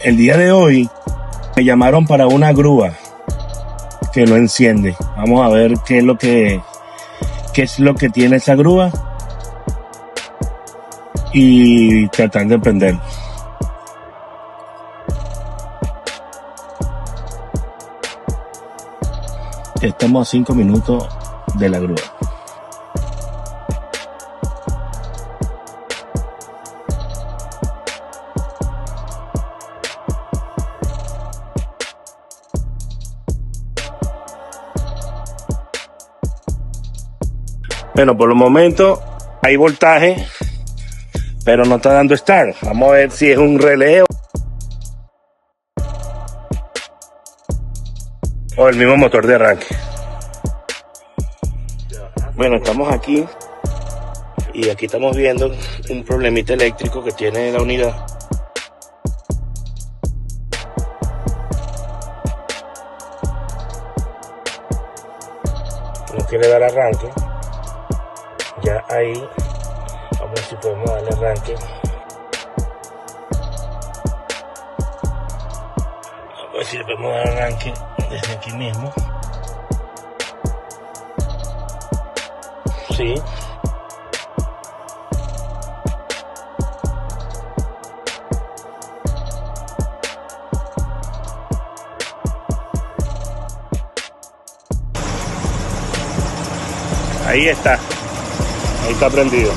El día de hoy me llamaron para una grúa que no enciende. Vamos a ver qué es lo que tiene esa grúa y tratar de prender. Estamos a 5 minutos de la grúa. Bueno, por el momento hay voltaje, pero no está dando start. Vamos a ver si es un relé o el mismo motor de arranque. Bueno, estamos aquí y aquí estamos viendo un problemita eléctrico que tiene la unidad. No quiere dar arranque. Ya ahí, vamos a ver si podemos darle arranque. Vamos a ver si le podemos dar arranque desde aquí mismo. Sí. Ahí está. Ahí está prendido.